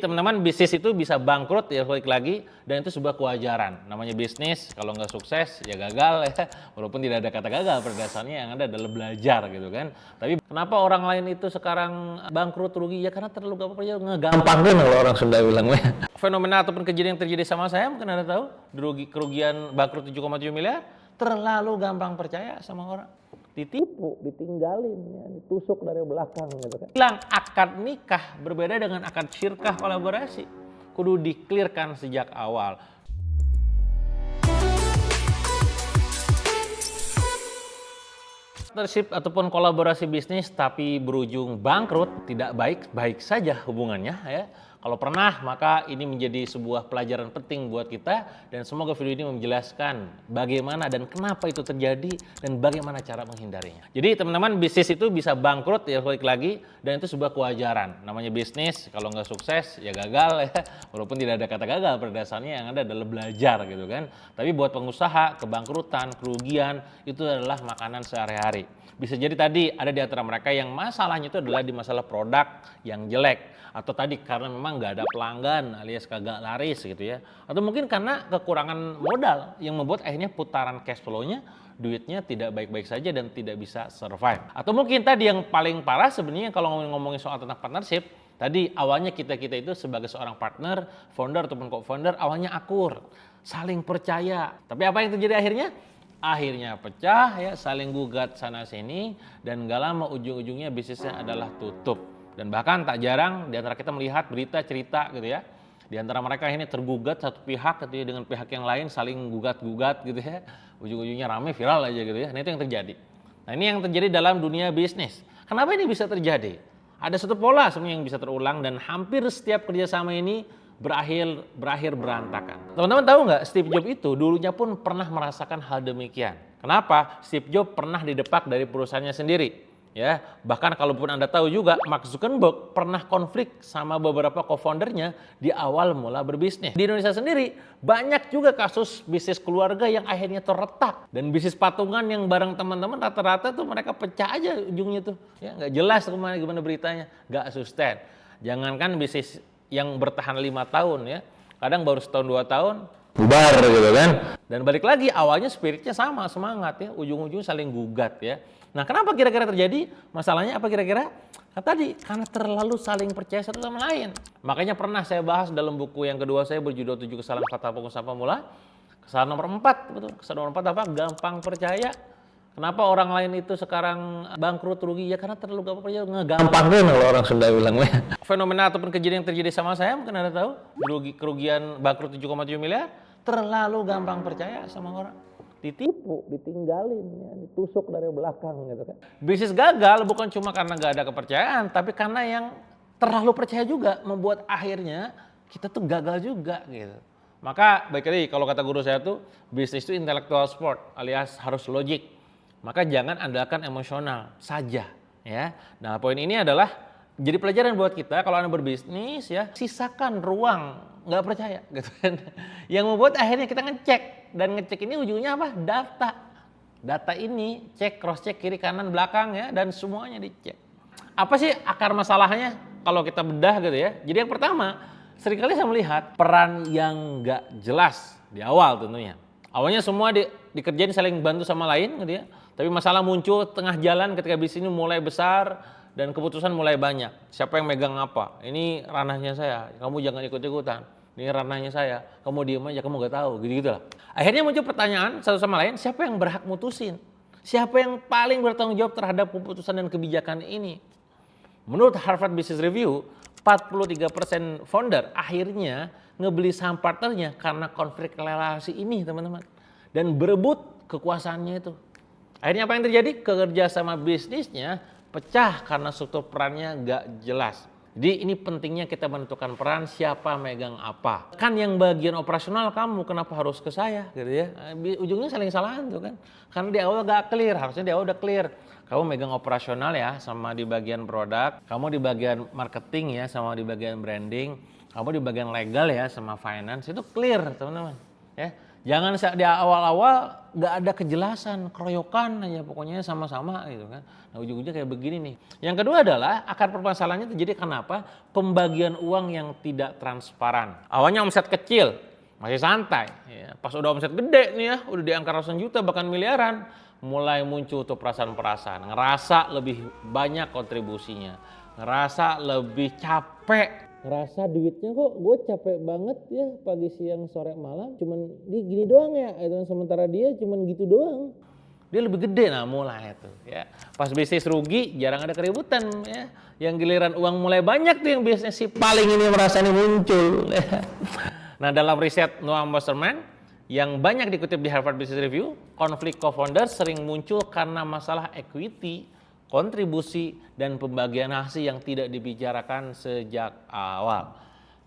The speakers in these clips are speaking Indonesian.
Teman-teman, bisnis itu bisa bangkrut ya, balik lagi, dan itu sebuah kewajaran. Namanya bisnis, kalau nggak sukses ya gagal ya, walaupun tidak ada kata gagal, pada dasarnya yang ada adalah belajar gitu kan. Tapi kenapa orang lain itu sekarang bangkrut, rugi? Ya karena terlalu ngegampangin kalau orang Sunda bilang. Fenomena ataupun kejadian yang terjadi sama saya, mungkin Anda tahu, kerugian bangkrut 7,7 miliar, terlalu gampang percaya sama orang. Ditipu, ditinggalin, ya, ditusuk dari belakang gitu kan. Bilang akad nikah berbeda dengan akad syirkah kolaborasi. Kudu di-clearkan sejak awal. Partnership ataupun kolaborasi bisnis tapi berujung bangkrut tidak baik-baik saja hubungannya ya. Kalau pernah, maka ini menjadi sebuah pelajaran penting buat kita, dan semoga video ini menjelaskan bagaimana dan kenapa itu terjadi dan bagaimana cara menghindarinya. Jadi teman-teman, bisnis itu bisa bangkrut ya, balik lagi, dan itu sebuah kewajaran. Namanya bisnis, kalau nggak sukses ya gagal ya, walaupun tidak ada kata gagal, pada dasarnya yang ada adalah belajar gitu kan. Tapi buat pengusaha, kebangkrutan, kerugian itu adalah makanan sehari-hari. Bisa jadi tadi ada di antara mereka yang masalahnya itu adalah di masalah produk yang jelek, atau tadi karena memang nggak ada pelanggan alias kagak laris gitu ya, atau mungkin karena kekurangan modal yang membuat akhirnya putaran cash flow-nya, duitnya tidak baik-baik saja dan tidak bisa survive. Atau mungkin tadi yang paling parah sebenarnya kalau ngomongin soal tentang partnership, tadi awalnya kita itu sebagai seorang partner, founder ataupun co-founder awalnya akur, saling percaya, tapi apa yang terjadi akhirnya? Akhirnya pecah ya, saling gugat sana sini, dan gak lama ujung-ujungnya bisnisnya adalah tutup. Dan bahkan tak jarang di antara kita melihat berita cerita gitu ya, di antara mereka ini tergugat satu pihak gitu ya, dengan pihak yang lain saling gugat-gugat gitu ya, ujung-ujungnya rame viral aja gitu ya. Nah itu yang terjadi. Nah ini yang terjadi dalam dunia bisnis. Kenapa ini bisa terjadi? Ada satu pola sebenarnya yang bisa terulang, dan hampir setiap kerjasama ini berakhir berantakan. Teman-teman tahu nggak, Steve Jobs itu dulunya pun pernah merasakan hal demikian. Kenapa? Steve Jobs pernah didepak dari perusahaannya sendiri. Ya, bahkan kalaupun Anda tahu juga, Mark Zuckerberg pernah konflik sama beberapa co-foundernya di awal mula berbisnis. Di Indonesia sendiri banyak juga kasus bisnis keluarga yang akhirnya terretak, dan bisnis patungan yang bareng teman-teman rata-rata tuh mereka pecah aja ujungnya tuh. Ya, nggak jelas gimana beritanya, nggak sustain. Jangankan bisnis yang bertahan 5 tahun ya, kadang baru setahun 2 tahun bubar gitu kan. Dan balik lagi, awalnya spiritnya sama, semangat ya, ujung-ujung saling gugat ya. Nah kenapa kira-kira terjadi? Masalahnya apa kira-kira? Nah, tadi karena terlalu saling percaya satu sama lain. Makanya pernah saya bahas dalam buku yang kedua saya berjudul 7 Kesalahan Fatal Pengusaha Pemula. Kesalahan nomor 4, betul. Kesalahan nomor 4 apa? Gampang percaya. Kenapa orang lain itu sekarang bangkrut, rugi? Ya karena terlalu gampang percaya, ngegampangin kalau orang Sunda bilang. Fenomena ataupun kejadian yang terjadi sama saya, mungkin Anda tahu, kerugian bangkrut 7,7 miliar, terlalu gampang percaya sama orang. Ditipu, ditinggalin, ya, ditusuk dari belakang gitu kan. Bisnis gagal bukan cuma karena nggak ada kepercayaan, tapi karena yang terlalu percaya juga membuat akhirnya kita tuh gagal juga gitu. Maka baik lagi, kalau kata guru saya tuh, bisnis itu intellectual sport alias harus logik. Maka jangan andalkan emosional saja ya. Nah poin ini adalah jadi pelajaran buat kita kalau Anda berbisnis ya, sisakan ruang nggak percaya gitu kan. Yang membuat akhirnya kita ngecek, dan ngecek ini ujungnya apa? Data ini cross check kiri kanan belakang ya, dan semuanya dicek. Apa sih akar masalahnya kalau kita bedah gitu ya? Jadi yang pertama, seringkali saya melihat peran yang nggak jelas di awal tentunya. Awalnya semua dikerjain saling bantu sama lain gitu ya. Tapi masalah muncul tengah jalan ketika bisnis ini mulai besar dan keputusan mulai banyak. Siapa yang megang apa? Ini ranahnya saya, kamu jangan ikut-ikutan. Ini ranahnya saya, kamu diem aja, kamu gak tahu, gitu-gitu lah. Akhirnya muncul pertanyaan satu sama lain, siapa yang berhak mutusin? Siapa yang paling bertanggung jawab terhadap keputusan dan kebijakan ini? Menurut Harvard Business Review, 43% founder akhirnya ngebeli saham partnernya karena konflik relasi ini, teman-teman. Dan berebut kekuasaannya itu. Akhirnya apa yang terjadi? Kerjasama bisnisnya pecah karena struktur perannya nggak jelas. Jadi ini pentingnya kita menentukan peran, siapa megang apa. Kan yang bagian operasional kamu, kenapa harus ke saya gitu ya. Ujungnya saling salahan tuh kan. Karena di awal gak clear, harusnya di awal udah clear. Kamu megang operasional ya, sama di bagian produk. Kamu di bagian marketing ya, sama di bagian branding. Kamu di bagian legal ya, sama finance. Itu clear teman-teman. Ya, Jangan di awal-awal nggak ada kejelasan, keroyokan aja pokoknya sama-sama gitu kan. Nah ujung-ujungnya kayak begini nih. Yang kedua adalah akar permasalahannya terjadi kenapa? Pembagian uang yang tidak transparan. Awalnya omset kecil, masih santai. Ya. Pas udah omset gede nih ya, udah di angka ratusan juta bahkan miliaran. Mulai muncul tuh perasaan-perasaan, ngerasa lebih banyak kontribusinya, ngerasa lebih capek, ngerasa duitnya kok gue capek banget ya pagi siang sore malam cuman di gini doang ya, sementara dia cuman gitu doang, dia lebih gede. Nah mulai itu ya pas bisnis rugi jarang ada keributan ya, yang giliran uang mulai banyak tuh yang biasanya si paling ini merasa ini muncul ya. Nah dalam riset Noah Wasserman yang banyak dikutip di Harvard Business Review, konflik co-founder sering muncul karena masalah equity, kontribusi, dan pembagian hasil yang tidak dibicarakan sejak awal.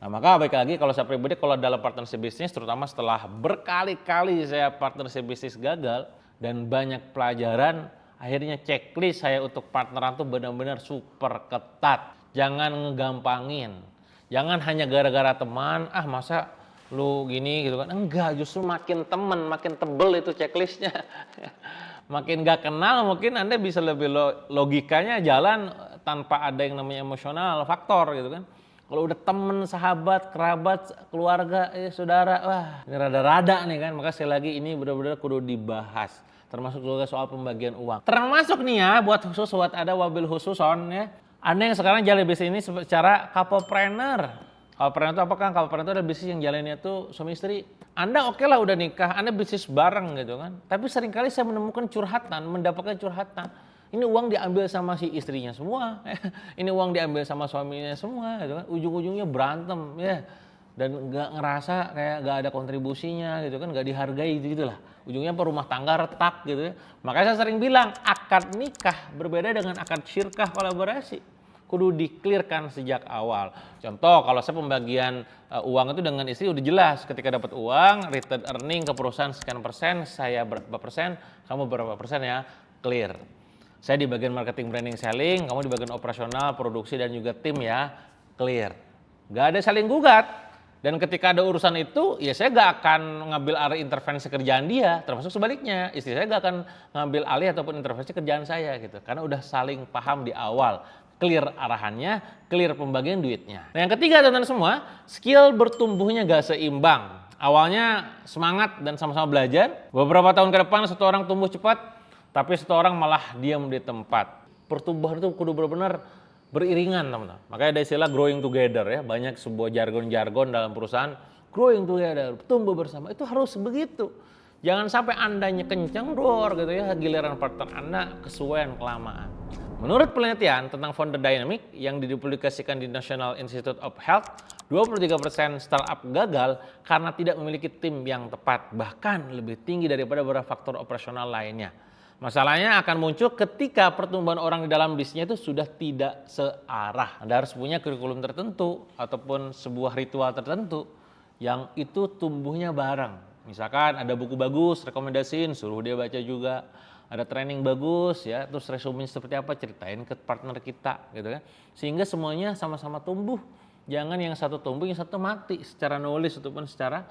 Nah maka baik lagi kalau saya pribadi kalau dalam partnership bisnis, terutama setelah berkali-kali saya partnership bisnis gagal dan banyak pelajaran, akhirnya checklist saya untuk partneran tuh benar-benar super ketat. Jangan ngegampangin, jangan hanya gara-gara teman, masa lu gini gitu kan, enggak, justru makin temen makin tebel itu checklistnya. Makin gak kenal mungkin Anda bisa lebih logikanya jalan tanpa ada yang namanya emosional faktor gitu kan. Kalau udah temen, sahabat, kerabat, keluarga, saudara, wah ini rada-rada nih kan. Maka sekali lagi ini benar-benar kudu dibahas. Termasuk juga soal pembagian uang. Termasuk nih ya buat ada wabil khususon ya. Anda yang sekarang jalan bisnis ini secara couplepreneur. Couplepreneur itu apa kan? Couplepreneur itu adalah bisnis yang jalannya tuh suami istri. Anda oke lah udah nikah, Anda bisnis bareng gitu kan. Tapi seringkali saya menemukan mendapatkan curhatan. Ini uang diambil sama si istrinya semua. Ini uang diambil sama suaminya semua gitu kan. Ujung-ujungnya berantem ya. Dan nggak ngerasa kayak nggak ada kontribusinya gitu kan, nggak dihargai gitu lah. Ujungnya rumah tangga retak gitu ya. Makanya saya sering bilang akad nikah berbeda dengan akad syirkah kolaborasi. Kudu di-clearkan sejak awal. Contoh kalau saya pembagian uang itu dengan istri udah jelas, ketika dapat uang, return earning ke perusahaan sekian persen, saya berapa persen, kamu berapa persen ya, clear. Saya di bagian marketing, branding, selling, kamu di bagian operasional, produksi dan juga tim ya, clear. Gak ada saling gugat. Dan ketika ada urusan itu, ya saya gak akan ngambil alih intervensi kerjaan dia, termasuk sebaliknya, istri saya gak akan ngambil alih ataupun intervensi kerjaan saya gitu, karena udah saling paham di awal. Clear arahannya, clear pembagian duitnya. Nah yang ketiga teman-teman semua, skill bertumbuhnya gak seimbang. Awalnya semangat dan sama-sama belajar, beberapa tahun ke depan satu orang tumbuh cepat, tapi satu orang malah diam di tempat. Pertumbuhan itu kudu benar-benar beriringan teman-teman. Makanya ada istilah growing together ya, banyak sebuah jargon-jargon dalam perusahaan, growing together, tumbuh bersama, itu harus begitu. Jangan sampai Andanya kenceng roar gitu ya, giliran partner Anda kesuwen kelamaan. Menurut penelitian tentang founder dynamic yang dipublikasikan di National Institute of Health, 23% startup gagal karena tidak memiliki tim yang tepat, bahkan lebih tinggi daripada beberapa faktor operasional lainnya. Masalahnya akan muncul ketika pertumbuhan orang di dalam bisnisnya itu sudah tidak searah. Anda harus punya kurikulum tertentu ataupun sebuah ritual tertentu yang itu tumbuhnya bareng. Misalkan ada buku bagus, rekomendasiin, suruh dia baca juga. Ada training bagus ya, terus resume seperti apa, ceritain ke partner kita gitu kan. Sehingga semuanya sama-sama tumbuh. Jangan yang satu tumbuh, yang satu mati secara knowledge ataupun secara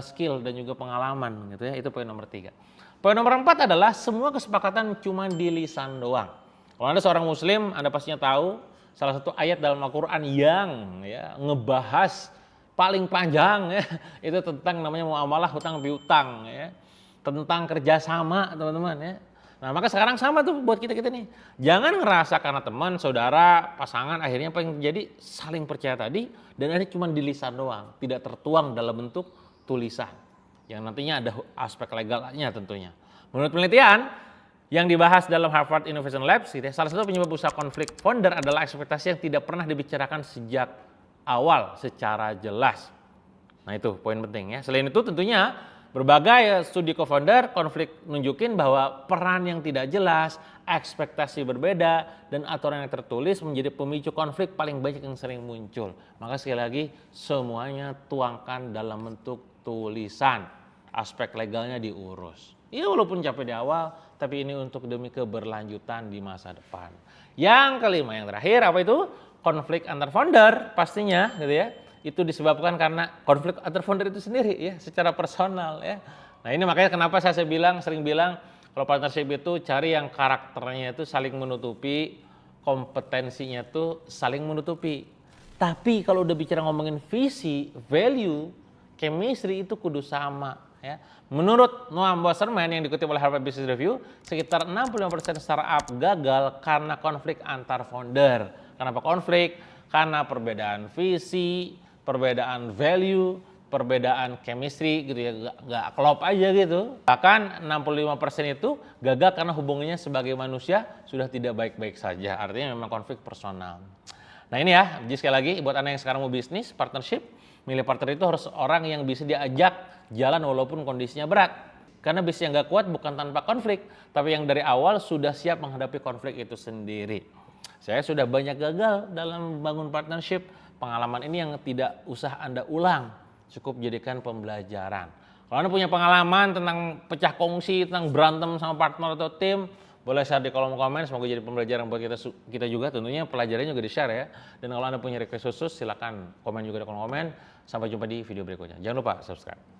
skill dan juga pengalaman gitu ya. Itu poin nomor 3. Poin nomor 4 adalah semua kesepakatan cuma di lisan doang. Kalau Anda seorang muslim, Anda pastinya tahu salah satu ayat dalam Al-Quran yang ya, ngebahas paling panjang ya, itu tentang namanya muamalah hutang piutang ya. Tentang kerjasama teman-teman ya. Nah maka sekarang sama tuh buat kita-kita nih. Jangan ngerasa karena teman, saudara, pasangan akhirnya apa yang terjadi saling percaya tadi dan akhirnya cuma di lisan doang. Tidak tertuang dalam bentuk tulisan. Yang nantinya ada aspek legalnya tentunya. Menurut penelitian yang dibahas dalam Harvard Innovation Labs, salah satu penyebab usaha konflik founder adalah ekspektasi yang tidak pernah dibicarakan sejak awal secara jelas. Nah itu poin penting ya. Selain itu tentunya berbagai studi co-founder konflik nunjukin bahwa peran yang tidak jelas, ekspektasi berbeda, dan aturan yang tertulis menjadi pemicu konflik paling banyak yang sering muncul. Maka sekali lagi semuanya tuangkan dalam bentuk tulisan, aspek legalnya diurus. Ya walaupun capek di awal, tapi ini untuk demi keberlanjutan di masa depan. Yang kelima, yang terakhir apa itu? Konflik antar founder pastinya gitu ya. itu disebabkan karena konflik antar founder itu sendiri ya, secara personal ya. Nah ini makanya kenapa saya sering bilang kalau partnership itu cari yang karakternya itu saling menutupi, kompetensinya tuh saling menutupi. Tapi kalau udah bicara ngomongin visi, value, chemistry itu kudu sama ya. Menurut Noam Wasserman yang dikutip oleh Harvard Business Review, sekitar 65% startup gagal karena konflik antar founder. Kenapa konflik? Karena perbedaan visi, perbedaan value, perbedaan chemistry gitu ya, nggak klop aja gitu. Bahkan 65% itu gagal karena hubungannya sebagai manusia sudah tidak baik-baik saja. Artinya memang konflik personal. Nah ini ya, jadi sekali lagi buat Anda yang sekarang mau bisnis, partnership, milih partner itu harus orang yang bisa diajak jalan walaupun kondisinya berat. Karena bisnis yang nggak kuat bukan tanpa konflik, tapi yang dari awal sudah siap menghadapi konflik itu sendiri. Saya sudah banyak gagal dalam membangun partnership, pengalaman ini yang tidak usah Anda ulang, cukup jadikan pembelajaran. Kalau Anda punya pengalaman tentang pecah kongsi, tentang berantem sama partner atau tim, boleh share di kolom komen, semoga jadi pembelajaran buat kita juga, tentunya pelajarannya juga di-share ya. Dan kalau Anda punya request khusus, silakan komen juga di kolom komen. Sampai jumpa di video berikutnya. Jangan lupa subscribe.